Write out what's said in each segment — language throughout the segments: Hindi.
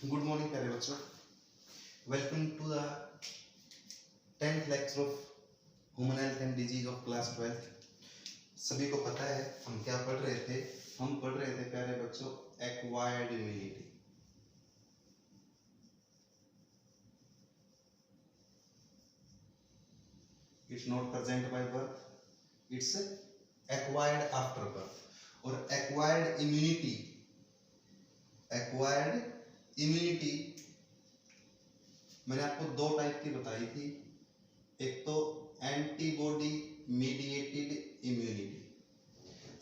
गुड मॉर्निंग प्यारे बच्चों, welcome to the 10th lecture of human health and disease of class 12। सभी को पता है हम क्या पढ़ रहे थे। हम पढ़ रहे थे प्यारे बच्चों acquired immunity. It's not present by birth, it's acquired after birth. और एक्वायर्ड इम्यूनिटी मैंने आपको दो टाइप की बताई थी। एक तो एंटीबॉडी मीडिएटेड इम्यूनिटी।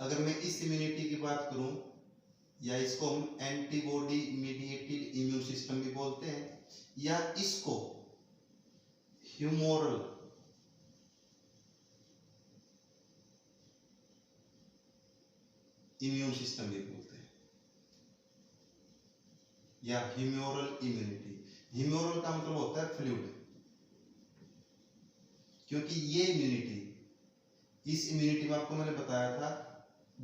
अगर मैं इस इम्यूनिटी की बात करूं, या इसको हम एंटीबॉडी मीडिएटेड इम्यून सिस्टम भी बोलते हैं, या इसको ह्यूमोरल इम्यून सिस्टम भी बोलते हैं, या ह्यूमोरल इम्यूनिटी। ह्यूमोरल का मतलब होता है फ्लूइड, क्योंकि ये इम्यूनिटी, इस इम्यूनिटी में आपको मैंने बताया था,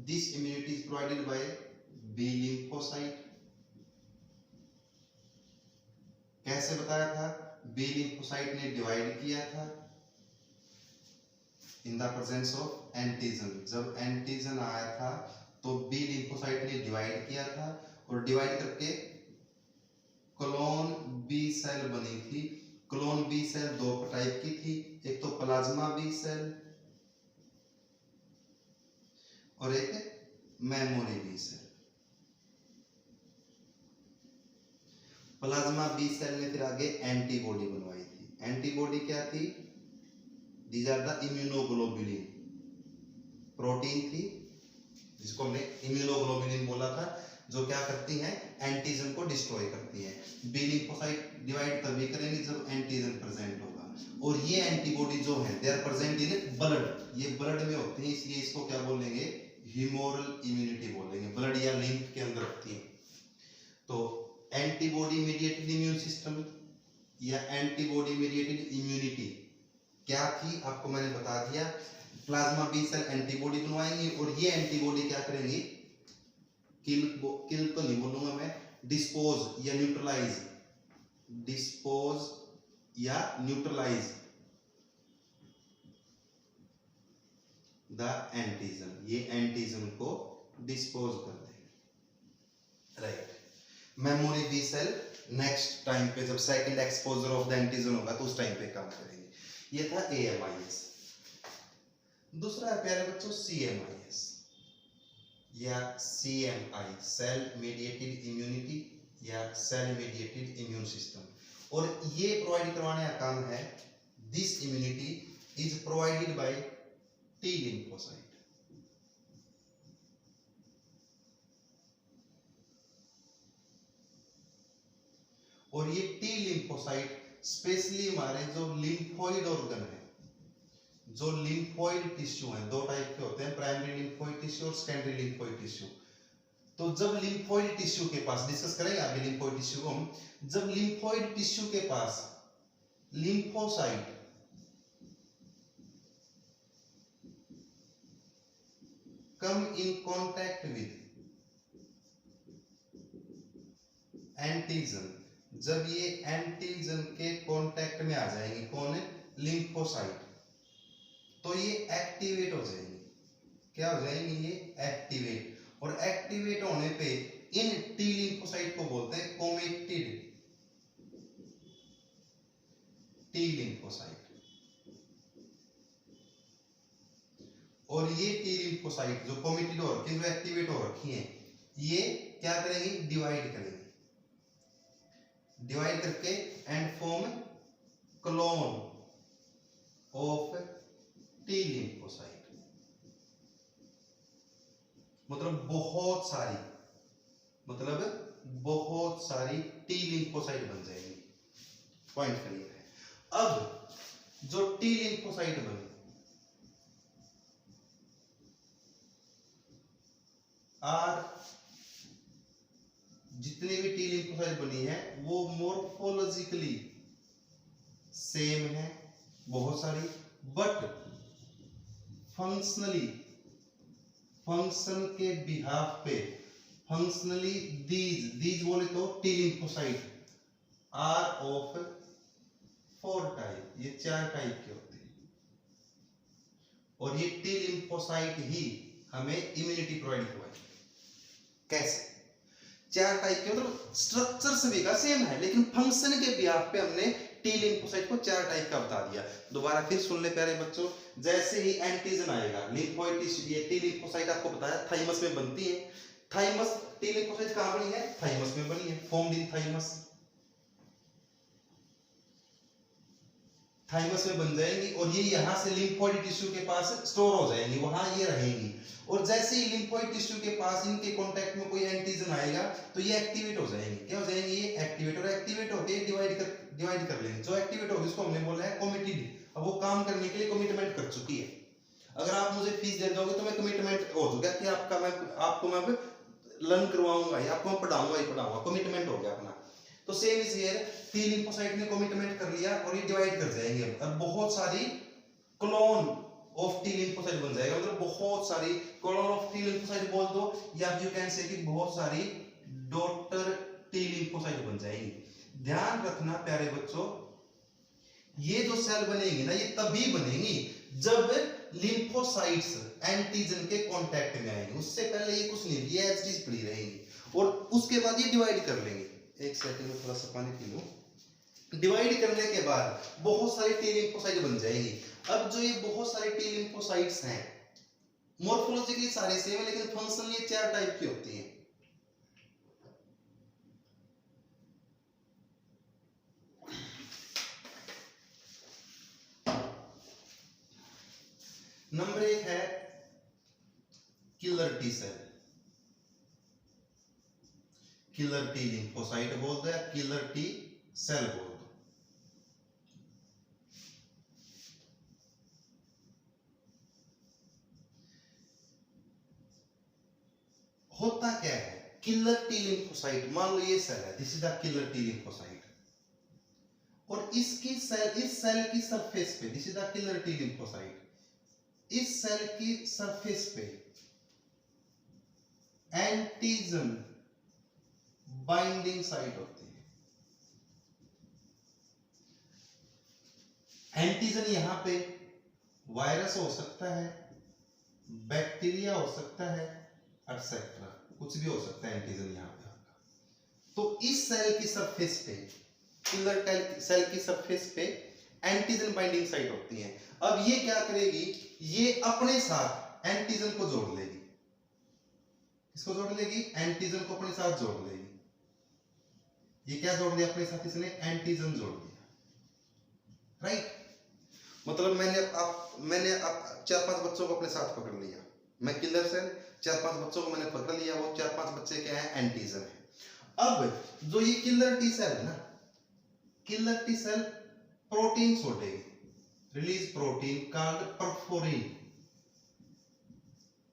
this immunity is provided by B lymphocyte. कैसे बताया था? बी लिम्फोसाइट ने डिवाइड किया था in the presence of antigen. जब एंटीजन आया था तो बी लिम्फोसाइट ने डिवाइड किया था, और डिवाइड करके क्लोन बी सेल बनी थी। क्लोन बी सेल दो टाइप की थी, एक तो प्लाज्मा बी सेल और एक memory B cell. Plasma B cell ने फिर आगे एंटीबॉडी बनवाई थी। एंटीबॉडी क्या थी? These are the immunoglobulin protein थी, जिसको हमने इम्यूनोग्लोबुलिन बोला था, जो क्या करती हैं? एंटीजन को डिस्ट्रॉय करती है। बी लिम्फोसाइट डिवाइड तभी करेंगे जब एंटीजन प्रेजेंट होगा, और ये एंटीबॉडी जो है they are present in blood. ये ब्लड में होते हैं, इसलिए इसको क्या बोलेंगे? ह्यूमोरल इम्यूनिटी बोलेंगे। ब्लड या लिम्फ के अंदर होती है। तो एंटीबॉडी मीडिएटेड इम्यून सिस्टम या एंटीबॉडी मीडिएटेड इम्यूनिटी क्या थी आपको मैंने बता दिया। प्लाज्मा बी सेल एंटीबॉडी बनवाएंगे, और ये एंटीबॉडी क्या करेंगी? किल तो नहीं बोलूंगा मैं, डिस्पोज या न्यूट्रलाइज, द एंटीजन। ये एंटीजन को डिस्पोज कर देंगे, right. Memory B cell next time पे, जब second exposure of the antigen होगा तो उस टाइम पे काम करेंगे। ये था AMIS। दूसरा है प्यारे बच्चों CMIS या CMI, सेल मीडिएटेड इम्यूनिटी या सेल मीडिएटेड इम्यून सिस्टम। और ये प्रोवाइड करवाने का काम है, this immunity is provided bye T lymphocyte। और ये T lymphocyte स्पेशली हमारे जो लिम्फोइड ऑर्गन है, जो लिम्फोइड टिश्यू है, दो टाइप के होते हैं, प्राइमरी लिम्फोइड टिश्यू और सेकेंडरी लिम्फोइड टिश्यू। तो जब लिम्फोइड टिश्यू के पास, डिस्कस करेंगे आगे लिम्फोइड टिश्यू को हम, जब लिम्फोइड टिश्यू के पास lymphocyte come in contact with antigen, जब ये एंटीजन के कांटेक्ट में आ जाएंगे, कौन है? लिम्फोसाइट, तो ये एक्टिवेट हो जाएंगे। क्या हो जाएंगे? ये एक्टिवेट। और एक्टिवेट होने पे इन टी लिम्फोसाइट को बोलते हैं कोमेटेड टी लिम्फोसाइट। और ये टी लिम्फोसाइट जो कोमेटेड हो रखी है, जो एक्टिवेट हो रखी हैं, ये क्या करेंगे? डिवाइड करेंगे। डिवाइड करके and form clone of T lymphocyte. मतलब बहुत सारी टी लिम्फोसाइट बन जाएंगी। पॉइंट क्लियर है। अब जो टी लिम्फोसाइट बने, और जितनी भी टी लिम्फोसाइट बनी है वो मोर्फोलॉजिकली सेम है बहुत सारी, बट फंक्शन के बिहाफ पे फंक्शनली दीज बोले तो T lymphocyte are of 4 type, ये 4 टाइप के होते हैं और ये टी लिम्फोसाइट ही हमें इम्यूनिटी प्रोवाइड करवाएंगे। कैसे? 4 टाइप के, मतलब स्ट्रक्चर सभी का सेम है लेकिन फंक्शन के बिहाफ पे हमने टी लिम्फोसाइट को 4 टाइप का बता दिया। दोबारा फिर सुन ले प्यारे बच्चों, जैसे ही एंटीजन आएगा लिम्फोइड टिश्यू, ये टी लिम्फोसाइट आपको बताया थाइमस में बनती है। थाइमस टी लिम्फोसाइट कहां बनी है? थाइमस में बनी है, फॉर्म्ड इन थाइमस। थाइमस में बन जाएंगी और ये यहाँ से लिम्फोइड टिश्यू के पास स्टोर हो जाएंगी, वहां ये रहेंगी। और जैसे ही लिम्फोइड टिश्यू के पास इनके कांटेक्ट में कोई एंटीजन आएगा तो ये एक्टिवेट हो जाएंगे। क्या हो जाएंगे? ये एक्टिवेट, और एक्टिवेट होके डिवाइड कर लेंगे। जो एक्टिवेट होगी उसको हमने बोला है कमिटेड। अब वो काम करने के लिए कमिटमेंट कर चुकी है। अगर आप मुझे फीस दे दोगे तो मैं कमिटमेंट हो चुका कि आपको मैं लर्न करवाऊंगा या आपको मैं पढ़ाऊंगा ही पढ़ाऊंगा, कमिटमेंट हो गया अपना। तो same is here, T lymphocyte ने कमिटमेंट कर लिया और ये डिवाइड कर जाएंगे और बहुत सारी क्लोन ऑफ टी लिम्फोसाइट बन जाएगा। मतलब बहुत सारी क्लोन ऑफ टी लिम्फोसाइट बोल दो या यू कैन से कि बहुत सारी डॉटर टी लिम्फोसाइट बन जाएंगी। ध्यान रखना प्यारे बच्चों, ये जो सेल बनेगी ना ये तभी बनेगी जब लिम्फोसाइट्स एंटीजन के कांटेक्ट में आएंगे। उससे पहले ये कुछ नहीं, ये एज इट इज पड़ी रहेंगी और उसके बाद ये डिवाइड कर लेंगे। एक सेकंड में थोड़ा सा पानी पी लूं। डिवाइड करने के बाद बहुत सारी टी लिम्फोसाइट बन जाएंगी। अब जो ये बहुत सारे टी लिम्फोसाइट्स हैं, मॉर्फोलॉजिकली सारे सेम है लेकिन फंक्शनली ये 4 टाइप की होती हैं। नंबर 1 है killer T cell. Killer T lymphocyte बोल दो या किलर टी सेल बोल दो। होता क्या है? किलर टी लिम्फोसाइट, मान लो ये सेल है, this is the killer T lymphocyte, और इस सेल की सरफेस पे, this is the killer T lymphocyte, इस सेल की सरफेस पे एंटीजन बाइंडिंग साइट होती है। एंटीजन यहां पे वायरस हो सकता है, बैक्टीरिया हो सकता है, एक्सेट्रा, कुछ भी हो सकता है एंटीजन यहां पे आपका। तो इस सेल की सरफेस पे, किलर सेल की सरफेस पे एंटीजन बाइंडिंग साइट होती है। अब ये क्या करेगी? ये अपने साथ एंटीजन को जोड़ लेगी। इसको जोड़ लेगी, एंटीजन को अपने साथ जोड़ लेगी। ये क्या जोड़ दिया अपने साथ? इसने एंटीजन जोड़ दिया, राइट? मतलब मैंने 4-5 बच्चों को अपने साथ पकड़ लिया। मैं किलर सेल 4-5 बच्चों को मैंने पकड़ लिया, वो 4-5 बच्चे क्या है? एंटीजन है। अब जो ये किलर टी सेल है ना, किलर टी सेल प्रोटीन छोड़ेगी, रिलीज प्रोटीन कॉल्ड परफोरिन।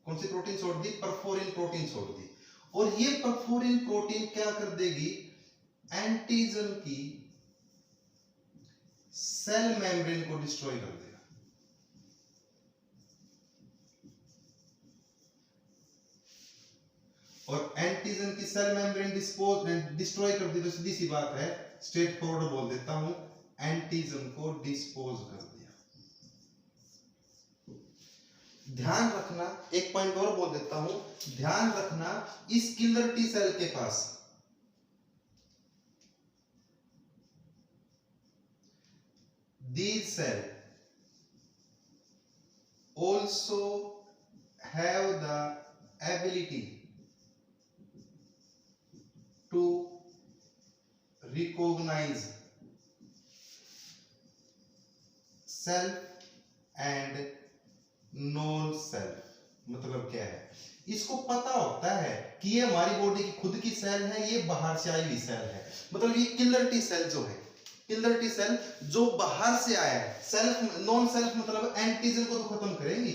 कौन सी प्रोटीन छोड़ दी? परफोरिन प्रोटीन छोड़ दी। और ये परफोरिन प्रोटीन क्या कर देगी? एंटीजन की सेल मेम्ब्रेन को डिस्ट्रॉय कर देगा। और एंटीजन की सेल मेम्ब्रेन डिस्ट्रॉय कर दी तो सीधी सी बात है, स्ट्रेट फॉरवर्ड बोल देता हूं, एंटीजन को डिस्पोज कर दिया। ध्यान रखना, एक पॉइंट और बोल देता हूं, ध्यान रखना, इस किलर टी सेल के पास these cells also have the ability to recognize self and non self। मतलब क्या है? इसको पता होता है कि ये हमारी बॉडी की खुद की सेल है, ये बाहर से आई हुई सेल है। मतलब ये किलर टी सेल जो है, किलर टी सेल जो बाहर से आया है, सेल्फ नॉन सेल्फ मतलब एंटीजन को तो खत्म करेंगी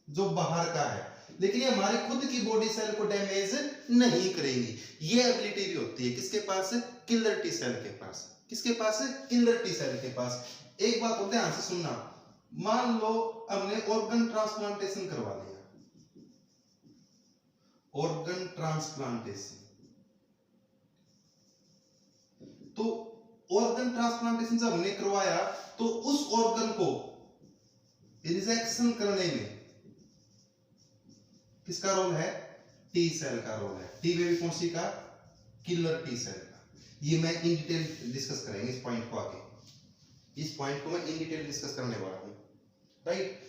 जो बाहर का है, लेकिन ये हमारी खुद की बॉडी सेल को डैमेज नहीं करेंगी। ये एबिलिटी भी होती है किसके पास? किलर टी सेल के पास। किसके पास? किलर टी सेल के पास। एक बात और ध्यान से सुनना, मान लो हमने ऑर्गन ट्रांसप्लांटेशन करवा लिया, ऑर्गन ट्रांसप्लांटेशन। तो ऑर्गन ट्रांसप्लांटेशन जब हमने करवाया तो उस ऑर्गन को रिजेक्शन करने में किसका रोल है? टी सेल का रोल है। टी में भी कौन सी का? किलर टी सेल का। ये मैं इन डिटेल डिस्कस करेंगे इस पॉइंट को आगे। इस पॉइंट को मैं इन डिटेल डिस्कस करने वाला हूं, राइट।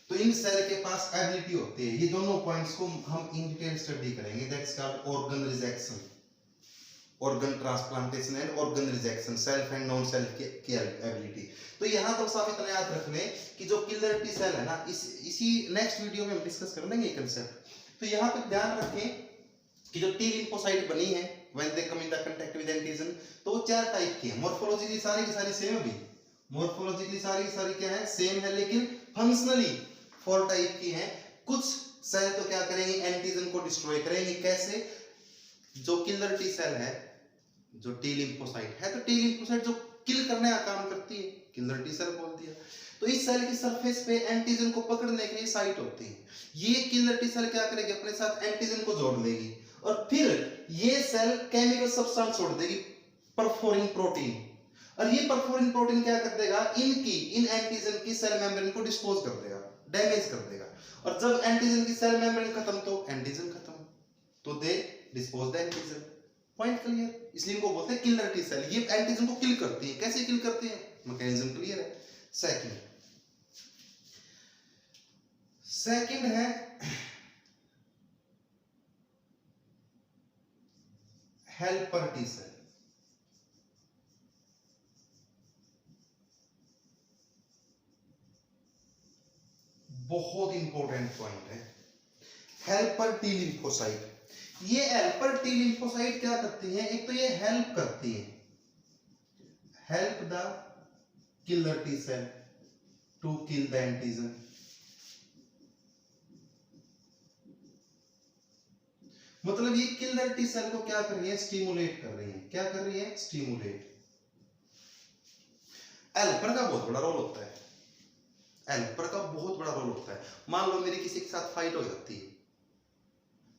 तो इन सेल के पास एबिलिटी होती है, ये दोनों पॉइंट्स को हम इन डिटेल स्टडी करेंगे। That's called organ rejection, organ transplantation and organ rejection, self and non self की एबिलिटी। तो यहां पर साफ इतना याद रख लें कि जो किलर टी सेल है ना, इसी नेक्स्ट वीडियो में हम डिस्कस कर लेंगे ये कांसेप्ट। तो यहां पर ध्यान रखें कि जो टी लिम्फोसाइट बनी है when they come in the contact with antigen, तो वो 4 टाइप की है। मॉर्फोलॉजिकली सारी की सारी सेम है भी, मॉर्फोलॉजिकली सारी की सारी क्या है? सेम है, लेकिन फंक्शनली 4 टाइप की हैं। कुछ सेल तो क्या करेंगे? एंटीजन को डिस्ट्रॉय करेंगे। कैसे? जो किलर टी सेल है, जो टी लिम्फोसाइट है, तो टी लिम्फोसाइट जो किल करने का काम करती है, किलर टी सेल बोल दिया। तो इस सेल की सरफेस पे एंटीजन को पकड़ने के लिए साइट होती है। ये किलर टी सेल क्या करेगी? अपने साथ एंटीजन को जोड़ लेगी और फिर ये सेल केमिकल सब्सटेंस छोड़ देगी, परफोरिन प्रोटीन। और ये परफोरिन प्रोटीन क्या कर देगा? इन एंटीजन की सेल मेम्ब्रेन को डिस्पोज कर देगा, डैमेज कर देगा। और जब एंटीजन की सेल मेम्ब्रेन खत्म तो एंटीजन खत्म, तो they dispose the antigen. Point clear? इसलिए इनको बोलते हैं किलर टी सेल। ये एंटीजन को किल करती है। कैसे किल करती है? मैकेनिज्म क्लियर है। सेकंड है हेल्पर टी सेल। बहुत इंपॉर्टेंट पॉइंट है, हेल्पर टी लिम्फोसाइट। ये हेल्पर टी लिम्फोसाइट क्या करती हैं? एक तो ये हेल्प करती है, help the killer T cell to kill the antigen. मतलब ये किलर टी सेल को क्या कर रही है? स्टिमुलेट कर रही है। क्या कर रही है? स्टिमुलेट। हेल्पर का बहुत बड़ा रोल होता है, हेल्पर का बहुत बड़ा रोल होता है। मान लो मेरी किसी के साथ फाइट हो जाती है,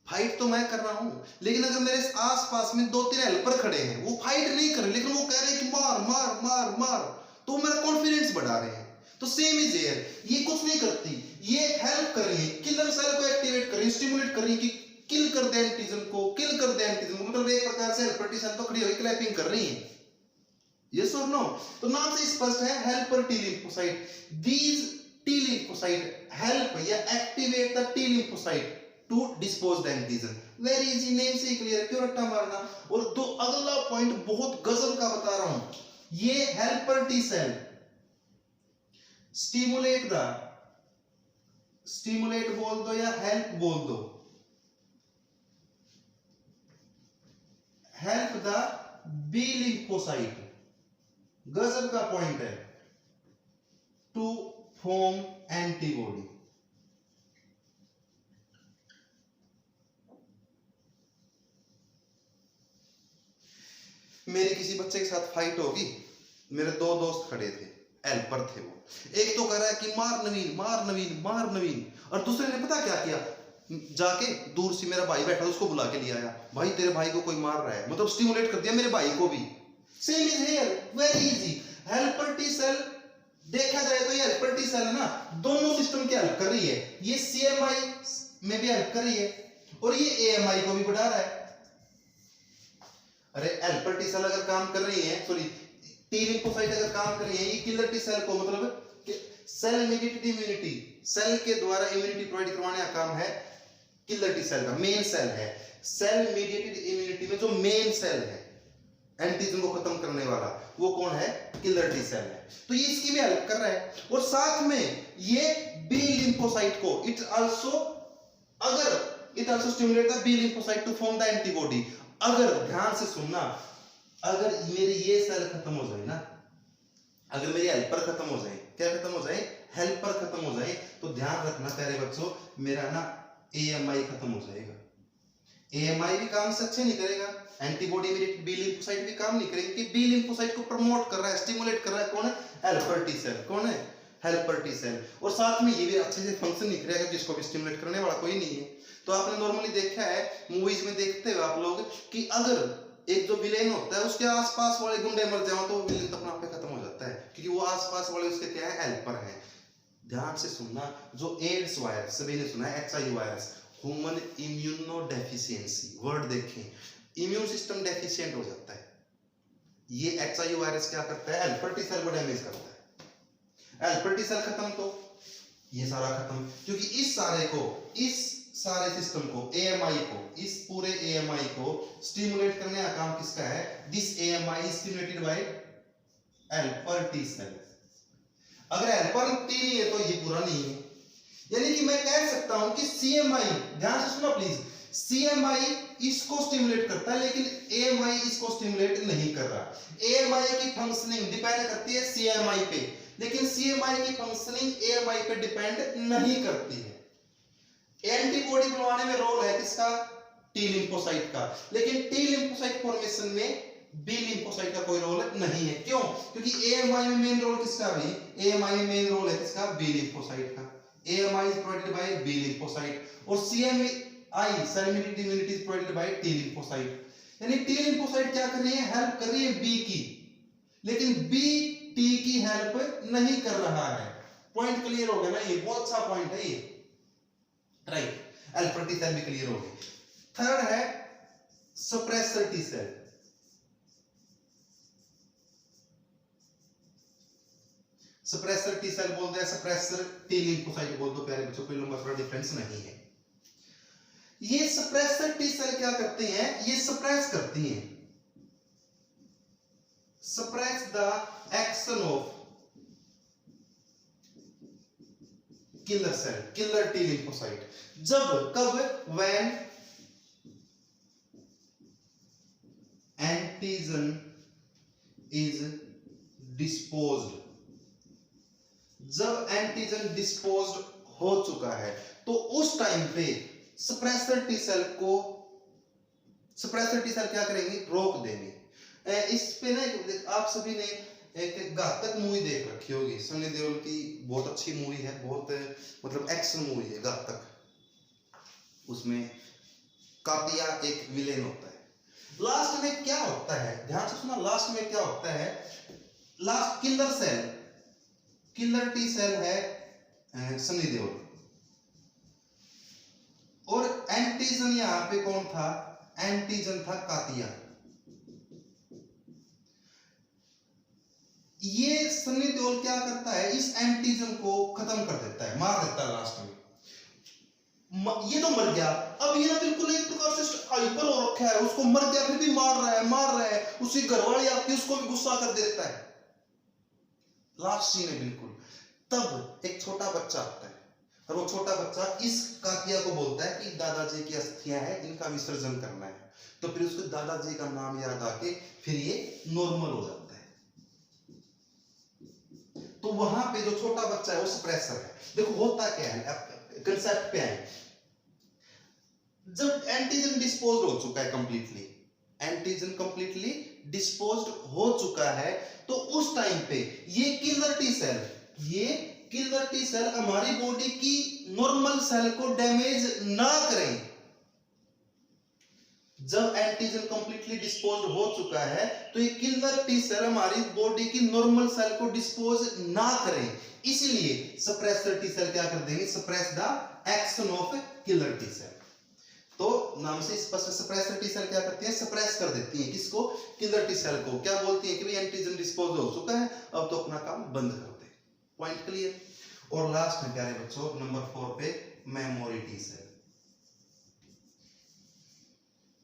फाइट तो मैं कर रहा हूं, लेकिन अगर मेरे आसपास में 2-3 हेल्पर खड़े हैं, वो फाइट नहीं कर रहे, लेकिन वो कह रहे हैं कि मार मार मार मार, तो मेरा कॉन्फिडेंस बढ़ा रहे हैं। तो सेम इज हियर, ये कुछ नहीं करती, ये हेल्प कर रही है, किलर सेल को एक्टिवेट कर रही है, स्टिमुलेट कर रही है कि किल कर दे एंटीजन को, किल कर दे एंटीजन को। मतलब एक प्रकार से हेल्पर टी सेल तो खड़ी होकर क्लैपिंग कर रही है। यस और नो? तो नाम से स्पष्ट है, helper T lymphocyte. These T lymphocyte help या activate the T lymphocyte to dispose the antigen. Very easy, name से क्लियर, क्यों रट्टा मारना। और दो अगला पॉइंट बहुत गजब का बता रहा हूं, ये helper T cell stimulate the, stimulate बोल दो या हेल्प बोल दो, हेल्प द बी लिम्फोसाइट, गजब का पॉइंट है, टू फॉर्म एंटीबॉडी। मेरे किसी बच्चे के साथ फाइट होगी, मेरे 2 दोस्त खड़े थे, हेल्पर थे वो। एक तो कह रहा है कि मार नवीन मार नवीन मार नवीन, और दूसरे ने पता क्या किया? जाके दूर से मेरा भाई बैठा, उसको बुला के लिया आया, भाई तेरे भाई को कोई मार रहा है, मतलब स्टिमुलेट कर दिया मेरे भाई को भी। Same is here, very easy. Helper T cell देखा जाए तो ये हेल्पर टी सेल है ना, दोनों सिस्टम की हेल्प कर रही है। ये सीएमआई में भी हेल्प कर रही है और ये एएमआई को भी बढ़ा रहा है। अरे हेल्पर टी सेल अगर काम कर रही है, सॉरी टी लिम्फोसाइट अगर काम कर रही है, ये किलर टी सेल को मतलब सेल मेडिएटेड इम्यूनिटी, सेल के द्वारा इम्यूनिटी प्रोवाइड करवाने का काम है किलर टी सेल का, मेन सेल है। सेल मेडिएटेड इम्यूनिटी में जो मेन सेल है एंटीजन को खत्म करने वाला, वो कौन है? किलर टी सेल है। तो ये इसकी भी हेल्प कर रहा है। और साथ में ये बी लिम्फोसाइट को it also stimulate the B lymphocyte to form the antibody. अगर ध्यान से सुनना, अगर मेरे ये सेल खत्म हो जाए ना, अगर मेरी हेल्पर खत्म हो जाए, क्या खत्म हो जाए? हेल्पर खत्म हो जाए, तो ध्यान रखना प्यारे बच्चों, मेरा ना एएमआई खत्म हो जाएगा। एएमआई भी काम से अच्छे नहीं करेगा, एंटीबॉडी मेडिएटेड बी लिम्फोसाइट भी काम नहीं करेंगे, कि बी लिम्फोसाइट को प्रमोट कर रहा है, स्टिमुलेट कर रहा है कौन है? Helper T cell. कौन है? हेल्पर टी सेल, और साथ में ये भी अच्छे से फंक्शन नहीं करेगा जिसको भी स्टिमुलेट करने वाला कोई नहीं है। तो आपने नॉर्मली देखा है मूवीज में देखते हो आप लोग कि अगर एक जो विलेन होता है उसके आसपास वाले गुंडे मर जाओ तो विलेन तो अपने आप पे खत्म हो जाता है, क्योंकि वो आसपास वाले उसके क्या है, हेल्पर है। ध्यान से सुनना, जो एड्स वायरस सभी ने सुना है, HIV virus, human immuno deficiency, word देखें, इम्यून सिस्टम डेफिशिएंट हो जाता है। ये एचआईवी वायरस क्या करता है, हेल्पर टी सेल को डैमेज करता है। हेल्पर टी सेल खत्म तो ये सारा खत्म, क्योंकि इस सारे सिस्टम को, एएमआई को, इस पूरे एएमआई को स्टिमुलेट करने का काम किसका है, this AMI is stimulated by helper T cell. अगर हेल्पर टी नहीं है तो ये पूरा नहीं है। यानी कि मैं कह सकता हूं कि सीएमआई, ध्यान से सुनो प्लीज, सीएमआई इसको स्टिमुलेट करता है लेकिन एएमआई इसको स्टिमुलेट नहीं कर रहा। एएमआई की फंक्शनिंग डिपेंड करती है सीएमआई पे, लेकिन सीएमआई की फंक्शनिंग एएमआई पे डिपेंड नहीं करती है। एंटीबॉडी बनवाने में रोल है किसका, टी लिम्फोसाइट का, लेकिन टी लिम्फोसाइट फॉर्मेशन में बी लिम्फोसाइट का कोई रोल नहीं है। क्यों, क्योंकि एएमआई में मेन रोल किसका, भी एएमआई में मेन रोल है किसका, बी लिम्फोसाइट का। AMI is provided by B lymphocyte और CMI cell mediated immunity is provided by T lymphocyte. यानी टी लिम्फोसाइट क्या कर रही है, हेल्प कर रही है बी की, लेकिन बी टी की हेल्प नहीं कर रहा है। पॉइंट क्लियर हो गया ना, ये बहुत अच्छा पॉइंट है ये, राइट। हेल्पर टी सेल भी क्लियर हो गई। थर्ड है suppressor T cell. Suppressor T cell बोलते हैं, सप्रेसर टी लिम्फोसाइट बोल दो प्यारे बच्चों, कोई लंबा थोड़ा डिफरेंस नहीं है। ये सप्रेसर टी सेल क्या करते हैं, ये सप्रेस करती हैं, suppress the action of killer cell, killer T lymphocyte. जब, कब, व्हेन एंटीजन इज डिस्पोज्ड, जब एंटीजन डिस्पोज्ड हो चुका है तो उस टाइम पे सप्रेसर टी सेल क्या करेंगे, रोक देंगे। इस पे ना आप सभी ने एक घातक मूवी देख रखी होगी, सनी देओल की बहुत अच्छी मूवी है, बहुत मतलब एक्शन मूवी है घातक। उसमें कातिया एक विलेन होता है। लास्ट में क्या होता है, ध्यान से सुना, लास्ट में क्या होता है, last killer cell, killer T cell है सनी देओल, और एंटीजन यहां पे कौन था, एंटीजन था कातिया। ये सनी देओल क्या करता है, इस एंटीजन को खत्म कर देता है, मार देता है लास्ट में। ये तो मर गया, अब ये ना बिल्कुल एक प्रकार से हाइपर हो रखा है, उसको मर गया फिर भी मार रहा है, उसकी घरवाली आती है उसको भी गुस्सा कर देता है। लास्ट सीन है बिल्कुल। तब एक छोटा बच्चा आता है और वो छोटा बच्चा इस कातिया को बोलता है कि दादाजी की अस्थियां हैं, इनका विसर्जन करना है। तो फिर उसको दादाजी का नाम याद आके फिर ये नॉर्मल हो जाता है। तो वहां पे जो छोटा बच्चा है वो सप्रेसर है। देखो होता क्या है, कंसेप्ट पे आए, जब एंटीजन डिस्पोज्ड हो चुका है कंप्लीटली, एंटीजन कंप्लीटली डिस्पोज्ड हो चुका है, तो उस टाइम पे ये किलर टी सेल हमारी बॉडी की नॉर्मल सेल को डैमेज ना करें। जब एंटीजन कंप्लीटली डिस्पोज्ड हो चुका है तो ये किलर टी सेल हमारी बॉडी की नॉर्मल सेल को डिस्पोज ना करें, इसलिए सप्रेसर टी सेल क्या कर देंगे, suppress the action of killer T cell. तो नाम से स्पष्ट, सप्रेसर टी सेल क्या करती है, सप्रेस कर देती है किसको, किलर टी सेल को। क्या बोलती है कि भाई एंटीजन डिस्पोज हो चुका है, अब तो अपना काम बंद कर दे। Point clear. और लास्ट में प्यारे बच्चों नंबर 4 पे memory T cell.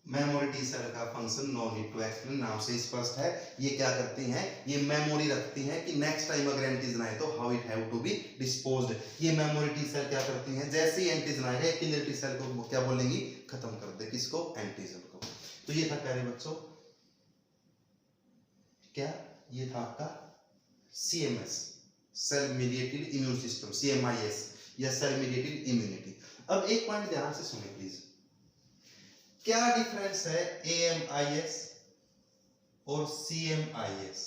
Memory T cell का function no need to explain, नाम से स्पष्ट है। ये क्या करती हैं, ये मेमोरी रखती हैं कि नेक्स्ट टाइम अगर एंटीजन आए तो how it have to be disposed. ये मेमोरी टी सेल क्या करती हैं, जैसे ही एंटीजन आएगा किलर टी सेल को क्या बोलेंगी, खत्म कर दे, किसको, एंटीजन को। तो ये था प्यारे बच्चों, क्या ये था आपका CMS, cell mediated immune system, CMIS या सेल मीडिएटेड इम्यूनिटी। अब एक पॉइंट ध्यान से सुनिए प्लीज, क्या डिफरेंस है एएमआईएस और सीएमआईएस।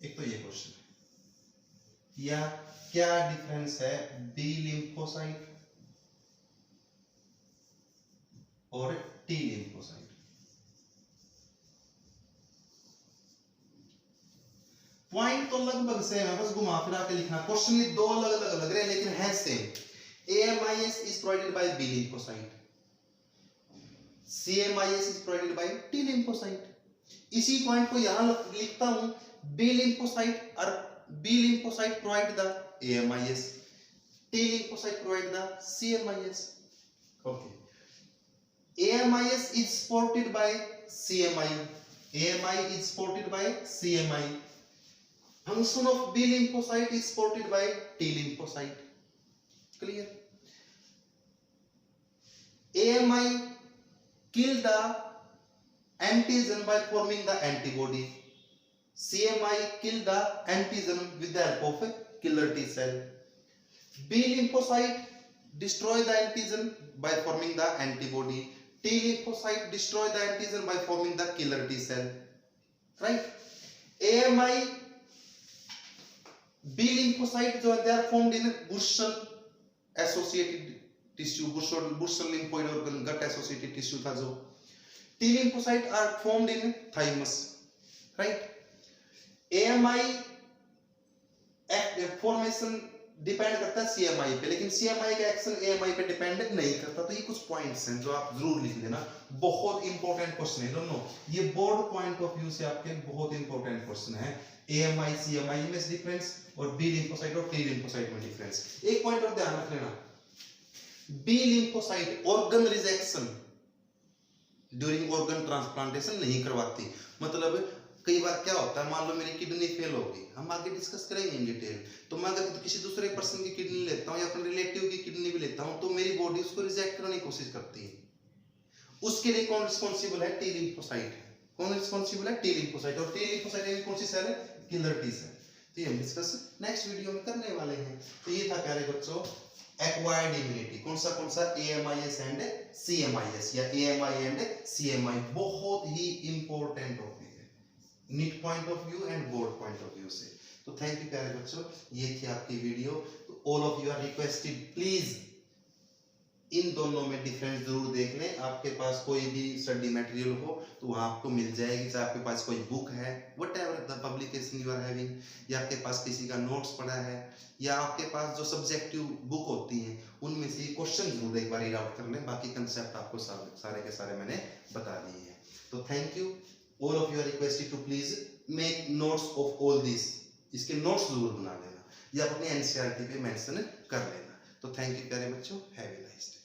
एक तो ये क्वेश्चन है, या क्या डिफरेंस है बी लिम्फोसाइट और टी लिम्फोसाइट? पॉइंट तो लगभग सेम है, बस घुमा फिरा के लिखना। क्वेश्चन ये दो अलग अलग लग रहे हैं लेकिन है same. AMIS is provided by B lymphocyte, CMIS is provided by T lymphocyte. इसी पॉइंट को यहां लिखता हूं, बी लिम्फोसाइट और B lymphocyte provide the AMIS, T lymphocyte provide the CMIS. Okay. AMIS is supported by CMI. AMI is supported by CMI. Function of B lymphocyte is supported by T lymphocyte. Clear? AMI kill the antigen by forming the antibody. CMI kill the antigen with the help of a killer T cell. B lymphocyte destroy the antigen by forming the antibody. T lymphocyte destroy the antigen by forming the killer T cell. Right? AMI, B lymphocyte जो they are formed in Buschel associated tissue, Buschel lymphoid organ, gut associated tissue था जो. T lymphocyte are formed in thymus. Right? AMI formation depend करता है CMI पे, लेकिन CMI का एक्शन AMI पे डिपेंड नहीं करता। तो ये कुछ पॉइंट्स हैं जो आप जरूर लिख लेना, बहुत इंपॉर्टेंट क्वेश्चन है दोनों। ये बोर्ड पॉइंट ऑफ व्यू से आपके बहुत इंपॉर्टेंट क्वेश्चन है। AMI CMI में डिफरेंस और B लिम्फोसाइट और T लिम्फोसाइट में डिफरेंस। एक पॉइंट और ध्यान रख लेना, B lymphocyte organ rejection during organ transplantation नहीं करवाती। मतलब कई बार क्या होता है, मान लो मेरी किडनी फेल होगी, हम आगे डिस्कस करेंगे इन डिटेल, तो मैं अगर किसी दूसरे पर्सन की किडनी लेता हूँ या अपने रिलेटिव की किडनी भी लेता हूँ तो मेरी बॉडी उसको रिजेक्ट करने की कोशिश करती है। उसके लिए कौन रिस्पॉन्सिबल है? T lymphocyte. कौन रिस्पॉन्सिबल है? T lymphocyte. और टी लिम्फोसाइट में कौन सी सेल है? Killer T cell. तो ये हम डिस्कस नेक्स्ट वीडियो में करने वाले हैं। तो ये था प्यारे बच्चों एक्वायर्ड इम्यूनिटी। कौन सा AMIS एंड CMIS या AMI एंड CMI, बहुत ही इंपॉर्टेंट टॉपिक है NEET point of view and board point of view से। तो थैंक यू प्यारे बच्चों, ये थी आपकी वीडियो। तो all of you are requested please इन दोनों में डिफरेंस जरूर देख लें। आपके पास कोई भी स्टडी मटेरियल हो तो वहाँ आपको मिल जाएगी, चाहे आपके पास कोई बुक है, whatever the publication you are having, या आपके पास किसी का नोट्स पड़ा है, या आपके पास जो सब्जेक्टिव बुक होती हैं उनमें से क्वेश्चन जरूर एक बार रीड आउट कर लें। बाकी कंसेप्ट आपको सारे के सारे मैंने बता दिए हैं। तो thank you, all of you are requested to please make notes of all this. इसके नोट्स जरूर बना लेना या अपने NCERT पे मेंशन कर लेना। तो थैंक यू प्यारे बच्चों, हैव ए नाइस डे।